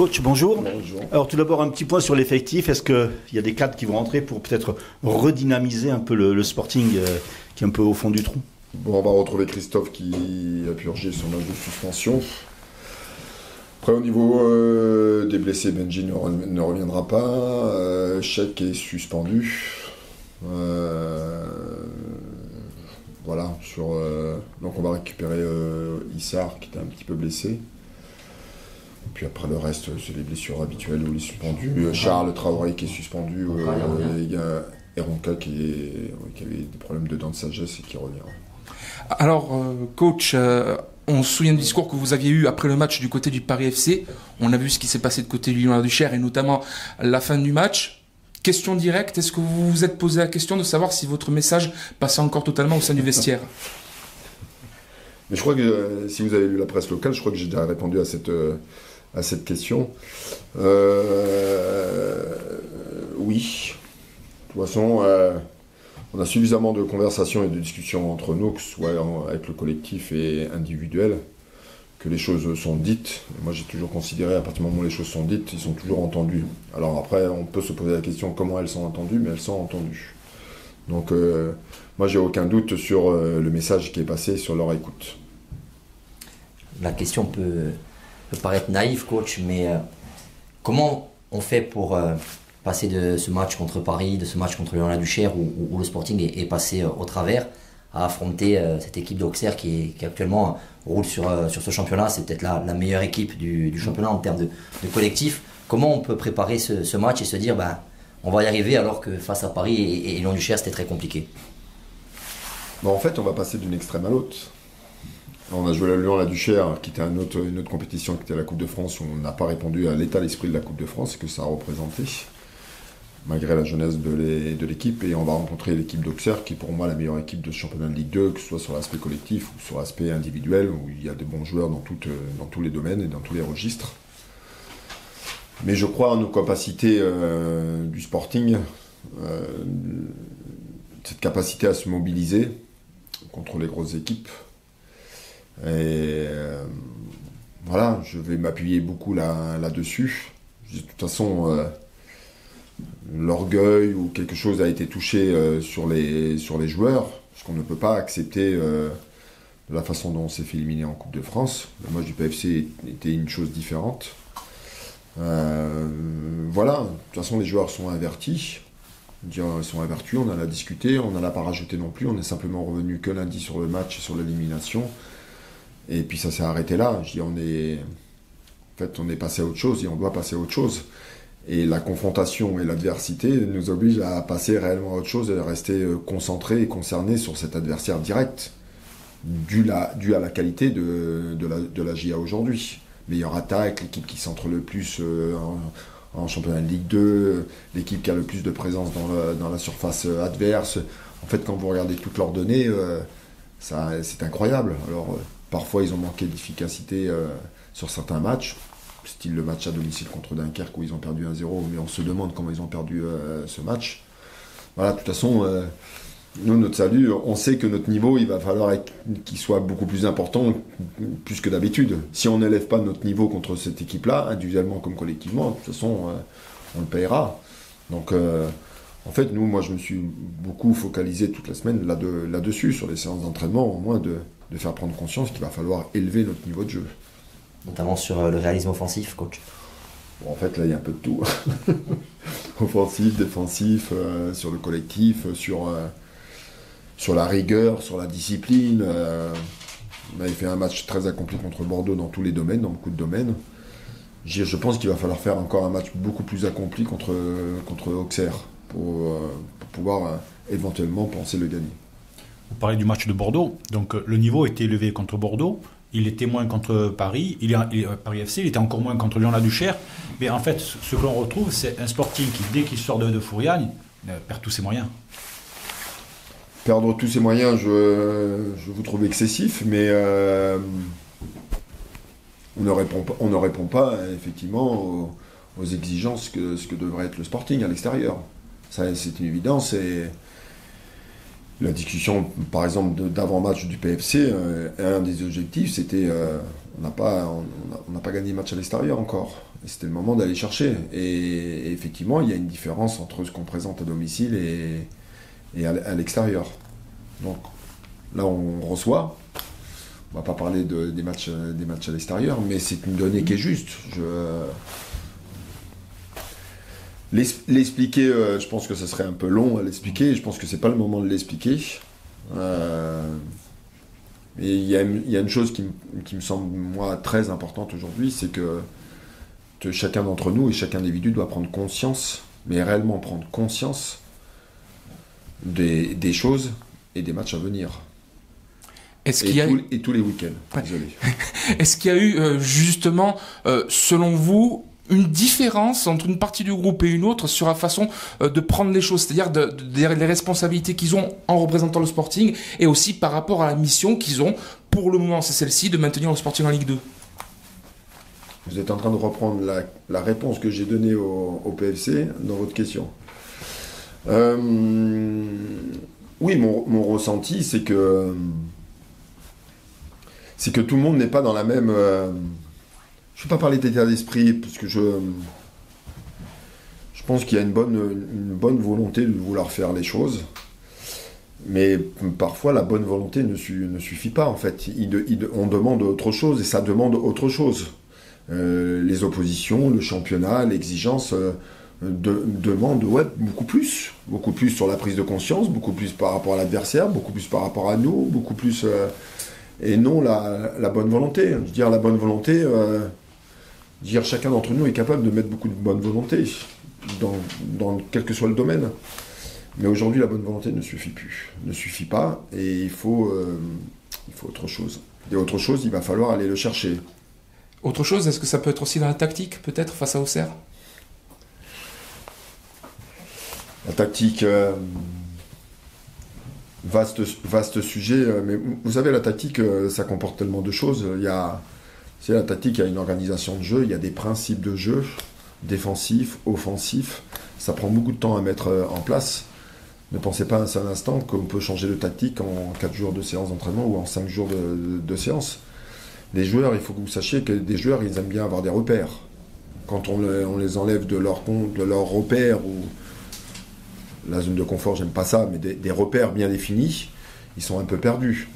Coach, bonjour. Bonjour. Alors tout d'abord un petit point sur l'effectif. Est-ce qu'il y a des cadres qui vont rentrer pour peut-être redynamiser un peu le Sporting qui est un peu au fond du trou? Bon, on va retrouver Christophe qui a purgé son match de suspension. Après, au niveau des blessés, Benji ne reviendra pas. Cheikh est suspendu. Voilà. Donc on va récupérer Issar qui était un petit peu blessé. Puis après le reste, c'est les blessures habituelles ou les suspendus. Charles Traoré qui est suspendu. Il y a Eronka qui avait des problèmes de dents de sagesse et qui revient. Alors, coach, on se souvient du discours que vous aviez eu après le match du côté du Paris FC. On a vu ce qui s'est passé de côté du Lyon-la-Duchère et notamment la fin du match. Question directe, est-ce que vous vous êtes posé la question de savoir si votre message passait encore totalement au sein du vestiaire? Mais je crois que si vous avez lu la presse locale, je crois que j'ai déjà répondu à cette question. Oui. De toute façon, on a suffisamment de conversations et de discussions entre nous, que ce soit avec le collectif et individuel, que les choses sont dites. Et moi, j'ai toujours considéré, à partir du moment où les choses sont dites, ils sont toujours entendus. Alors après, on peut se poser la question comment elles sont entendues, mais elles sont entendues. Donc, moi, j'ai aucun doute sur le message qui est passé sur leur écoute. La question peut paraître naïve, coach, mais comment on fait pour passer de ce match contre Paris, de ce match contre Lyon-la-Duchère, où le Sporting est passé au travers, à affronter cette équipe d'Auxerre qui actuellement roule sur ce championnat? C'est peut-être la meilleure équipe du championnat en termes de collectif. Comment on peut préparer ce match et se dire on va y arriver alors que face à Paris et Lyon-Duchère c'était très compliqué? En fait, on va passer d'une extrême à l'autre. On a joué la Lyon-la-Duchère, qui était une autre compétition, qui était la Coupe de France, où on n'a pas répondu à l'état d'esprit de la Coupe de France, que ça a représenté, malgré la jeunesse de l'équipe. Et on va rencontrer l'équipe d'Auxerre, qui est pour moi la meilleure équipe de ce championnat de Ligue 2, que ce soit sur l'aspect collectif ou sur l'aspect individuel, où il y a des bons joueurs dans tous les domaines et dans tous les registres. Mais je crois en nos capacités du Sporting, cette capacité à se mobiliser contre les grosses équipes. Et voilà, je vais m'appuyer beaucoup là-dessus. De toute façon, l'orgueil ou quelque chose a été touché sur les joueurs, parce qu'on ne peut pas accepter de la façon dont on s'est fait éliminer en Coupe de France. Le match du PFC était une chose différente. Voilà, de toute façon les joueurs sont avertis. Ils sont avertis, on en a discuté, on n'en a pas rajouté non plus, on est simplement revenu que lundi sur le match et sur l'élimination. Et puis ça s'est arrêté là. On est passé à autre chose et on doit passer à autre chose. Et la confrontation et l'adversité nous obligent à passer réellement à autre chose et à rester concentrés et concernés sur cet adversaire direct, dû à la qualité de la GIA aujourd'hui. Meilleure attaque, l'équipe qui centre le plus en championnat de Ligue 2, l'équipe qui a le plus de présence dans la surface adverse. En fait, quand vous regardez toutes leurs données, c'est incroyable. Alors, parfois, ils ont manqué d'efficacité sur certains matchs, style le match à domicile contre Dunkerque où ils ont perdu 1-0, mais on se demande comment ils ont perdu ce match. Voilà, de toute façon, nous, notre salut, on sait que notre niveau, il va falloir qu'il soit beaucoup plus important, plus que d'habitude. Si on n'élève pas notre niveau contre cette équipe-là, individuellement comme collectivement, de toute façon, on le paiera. Donc, en fait, moi, je me suis beaucoup focalisé toute la semaine là-dessus, sur les séances d'entraînement, au moins de faire prendre conscience qu'il va falloir élever notre niveau de jeu. Notamment sur le réalisme offensif, coach. Bon, en fait, là, il y a un peu de tout. Offensif, défensif, sur le collectif, sur la rigueur, sur la discipline. On avait fait un match très accompli contre Bordeaux dans tous les domaines, dans beaucoup de domaines. Je pense qu'il va falloir faire encore un match beaucoup plus accompli contre Auxerre pour pouvoir éventuellement penser le gagner. Vous parlez du match de Bordeaux, donc le niveau était élevé contre Bordeaux, il était moins contre Paris, Paris FC, il était encore moins contre Lyon-la-Duchère, mais en fait ce que l'on retrouve c'est un Sporting qui dès qu'il sort de Fouriane perd tous ses moyens. Perdre tous ses moyens, je vous trouve excessif, mais on ne répond pas effectivement aux exigences que ce que devrait être le Sporting à l'extérieur. Ça, c'est une évidence. Et la discussion, par exemple, d'avant-match du PFC, un des objectifs, c'était on n'a pas gagné le match à l'extérieur encore. Et c'était le moment d'aller chercher. Et effectivement, il y a une différence entre ce qu'on présente à domicile et à l'extérieur. Donc là, on reçoit. On va pas parler des matchs à l'extérieur, mais c'est une donnée qui est juste. L'expliquer, je pense que ce serait un peu long à l'expliquer. Je pense que c'est pas le moment de l'expliquer. Mais il y a une chose qui me semble, moi, très importante aujourd'hui, c'est que chacun d'entre nous et chaque individu doit prendre conscience, mais réellement prendre conscience des choses et des matchs à venir. Et tous les week-ends. Ouais. Désolé. Est-ce qu'il y a eu justement, selon vous, une différence entre une partie du groupe et une autre sur la façon de prendre les choses, c'est-à-dire les responsabilités qu'ils ont en représentant le Sporting et aussi par rapport à la mission qu'ils ont, pour le moment c'est celle-ci, de maintenir le Sporting en Ligue 2? Vous êtes en train de reprendre la réponse que j'ai donnée au PFC dans votre question. Oui, mon ressenti, c'est que tout le monde n'est pas dans la même... je ne vais pas parler d'état d'esprit, parce que je pense qu'il y a une bonne volonté de vouloir faire les choses. Mais parfois, la bonne volonté ne suffit pas, en fait. On demande autre chose, et ça demande autre chose. Les oppositions, le championnat, l'exigence demandent beaucoup plus sur la prise de conscience, beaucoup plus par rapport à l'adversaire, beaucoup plus par rapport à nous, beaucoup plus... et non la bonne volonté. Je veux dire, la bonne volonté... dire chacun d'entre nous est capable de mettre beaucoup de bonne volonté dans quel que soit le domaine. Mais aujourd'hui, la bonne volonté ne suffit pas, et il faut autre chose. Et autre chose, il va falloir aller le chercher. Autre chose, est-ce que ça peut être aussi dans la tactique, peut-être, face à Auxerre? La tactique, vaste sujet, mais vous savez, la tactique, ça comporte tellement de choses. La tactique, il y a une organisation de jeu, il y a des principes de jeu, défensifs, offensifs. Ça prend beaucoup de temps à mettre en place. Ne pensez pas un seul instant qu'on peut changer de tactique en 4 jours de séance d'entraînement ou en 5 jours de séance. Les joueurs, il faut que vous sachiez que des joueurs, ils aiment bien avoir des repères. Quand on les enlève de leur repères, ou la zone de confort, j'aime pas ça, mais des repères bien définis, ils sont un peu perdus.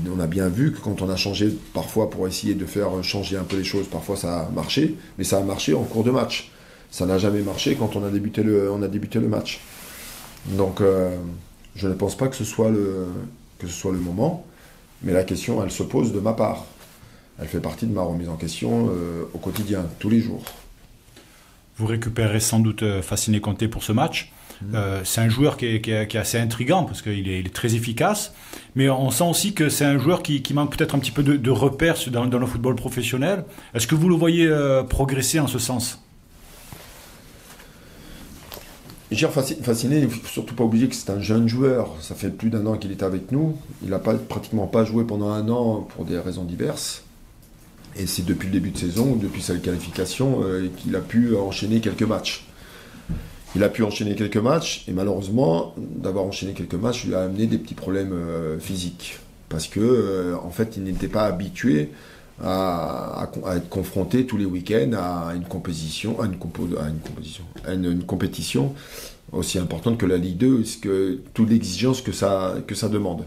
On a bien vu que quand on a changé parfois pour essayer de faire changer un peu les choses, parfois ça a marché, mais ça a marché en cours de match. Ça n'a jamais marché quand on a débuté le match. Donc je ne pense pas que ce soit le moment, mais la question, elle se pose de ma part. Elle fait partie de ma remise en question au quotidien, tous les jours. Vous récupérez sans doute Fasciné Conté pour ce match. C'est un joueur qui est assez intriguant parce qu'il est très efficace, mais on sent aussi que c'est un joueur qui manque peut-être un petit peu de repères dans le football professionnel. Est-ce que vous le voyez progresser en ce sens? Fasciné, il ne faut surtout pas oublier que c'est un jeune joueur. Ça fait plus d'1 an qu'il est avec nous. Il n'a pratiquement pas joué pendant 1 an pour des raisons diverses. Et c'est depuis le début de saison, ou depuis sa qualification, qu'il a pu enchaîner quelques matchs. Il a pu enchaîner quelques matchs, et malheureusement, d'avoir enchaîné quelques matchs lui a amené des petits problèmes physiques. Parce que, en fait, il n'était pas habitué à être confronté tous les week-ends à une compétition aussi importante que la Ligue 2, toute l'exigence que ça demande.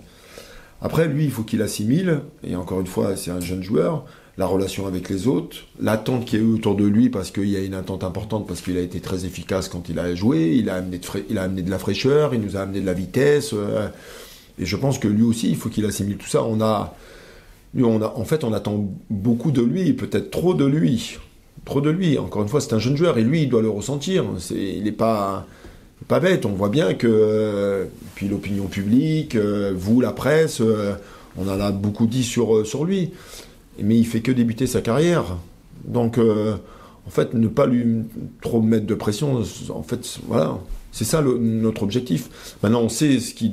Après, lui, il faut qu'il assimile, et encore une fois, c'est un jeune joueur, la relation avec les autres, l'attente qu'il y a eu autour de lui, parce qu'il y a une attente importante, parce qu'il a été très efficace quand il a joué, il a amené de la fraîcheur, il nous a amené de la vitesse, et je pense que lui aussi, il faut qu'il assimile tout ça. On attend beaucoup de lui, peut-être trop de lui. Encore une fois, c'est un jeune joueur, et lui, il doit le ressentir. Il n'est pas bête. On voit bien que, puis l'opinion publique, vous, la presse, on en a beaucoup dit sur lui. Mais il fait que débuter sa carrière. Donc, en fait, ne pas lui trop mettre de pression, en fait, voilà. C'est ça notre objectif. Maintenant, on sait ce qu'il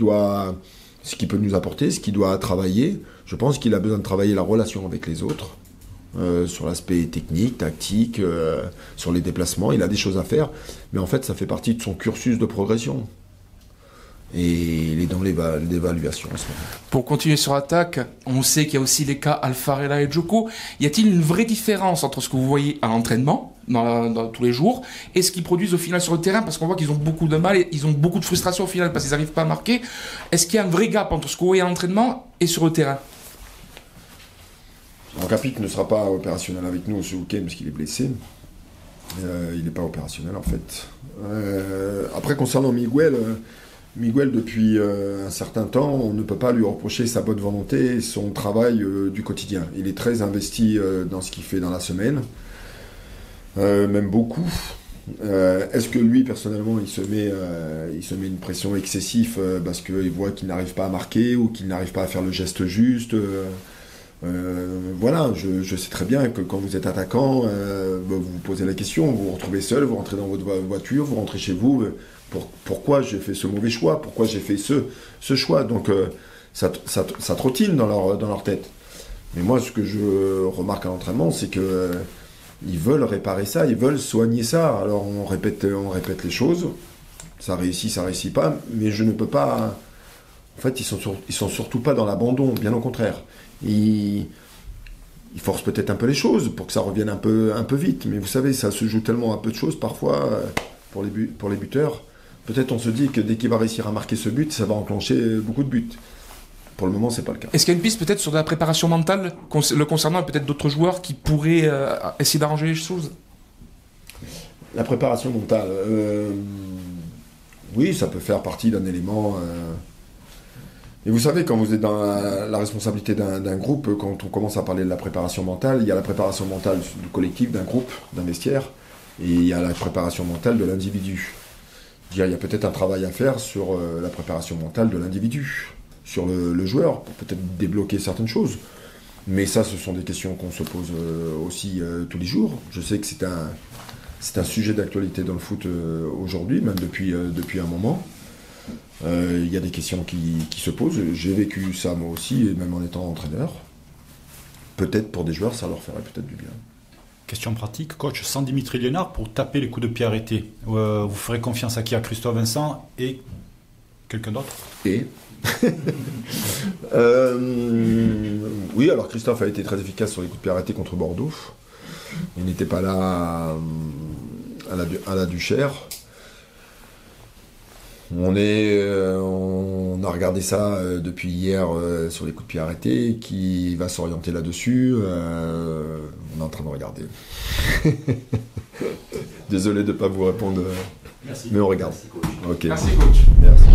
peut nous apporter, ce qu'il doit travailler. Je pense qu'il a besoin de travailler la relation avec les autres, sur l'aspect technique, tactique, sur les déplacements. Il a des choses à faire, mais en fait, ça fait partie de son cursus de progression. Et il est dans l'évaluation en ce moment. Pour continuer sur l'attaque, on sait qu'il y a aussi les cas Alfarella et Djoko. Y a-t-il une vraie différence entre ce que vous voyez à l'entraînement, dans tous les jours, et ce qu'ils produisent au final sur le terrain? Parce qu'on voit qu'ils ont beaucoup de mal et ils ont beaucoup de frustration au final parce qu'ils n'arrivent pas à marquer. Est-ce qu'il y a un vrai gap entre ce que vous voyez à l'entraînement et sur le terrain? Capit ne sera pas opérationnel avec nous ce week-end parce qu'il est blessé. Il n'est pas opérationnel en fait. Après, concernant Miguel, depuis un certain temps, on ne peut pas lui reprocher sa bonne volonté et son travail du quotidien. Il est très investi dans ce qu'il fait dans la semaine, même beaucoup. Est-ce que lui, personnellement, il se met une pression excessive parce qu'il voit qu'il n'arrive pas à marquer ou qu'il n'arrive pas à faire le geste juste voilà, je sais très bien que quand vous êtes attaquant, vous vous posez la question, vous vous retrouvez seul, vous rentrez dans votre voiture, vous rentrez chez vous, pourquoi j'ai fait ce mauvais choix, pourquoi j'ai fait ce choix, donc ça trottine dans leur tête. Mais moi, ce que je remarque à l'entraînement, c'est que ils veulent réparer ça, ils veulent soigner ça. Alors on répète les choses, ça réussit pas, mais je ne peux pas. En fait, ils sont surtout pas dans l'abandon, bien au contraire. Ils forcent peut-être un peu les choses pour que ça revienne un peu vite, mais vous savez, ça se joue tellement à peu de choses parfois pour les buteurs. Peut-être on se dit que dès qu'il va réussir à marquer ce but, ça va enclencher beaucoup de buts. Pour le moment, c'est pas le cas. Est-ce qu'il y a une piste peut-être sur de la préparation mentale le concernant et peut-être d'autres joueurs qui pourraient essayer d'arranger les choses? La préparation mentale, oui, ça peut faire partie d'un élément. Et vous savez, quand vous êtes dans la responsabilité d'un groupe, quand on commence à parler de la préparation mentale, il y a la préparation mentale du collectif, d'un groupe, d'un vestiaire, et il y a la préparation mentale de l'individu. Il y a peut-être un travail à faire sur la préparation mentale de l'individu, sur le joueur, pour peut-être débloquer certaines choses. Mais ça, ce sont des questions qu'on se pose aussi tous les jours. Je sais que c'est un sujet d'actualité dans le foot aujourd'hui, même depuis un moment. Il y a des questions qui se posent. J'ai vécu ça moi aussi, et même en étant entraîneur. Peut-être pour des joueurs, ça leur ferait peut-être du bien. Question pratique, coach, sans Dimitri Liénard, pour taper les coups de pied arrêtés, vous ferez confiance à qui? À Christophe Vincent et quelqu'un d'autre? Oui, alors Christophe a été très efficace sur les coups de pied arrêtés contre Bordeaux. Il n'était pas là à la Duchère. On a regardé ça depuis hier sur les coups de pied arrêtés, qui va s'orienter là-dessus. On est en train de regarder. Désolé de ne pas vous répondre, Merci. mais on regarde. Merci, coach. Ok. Merci coach. Merci.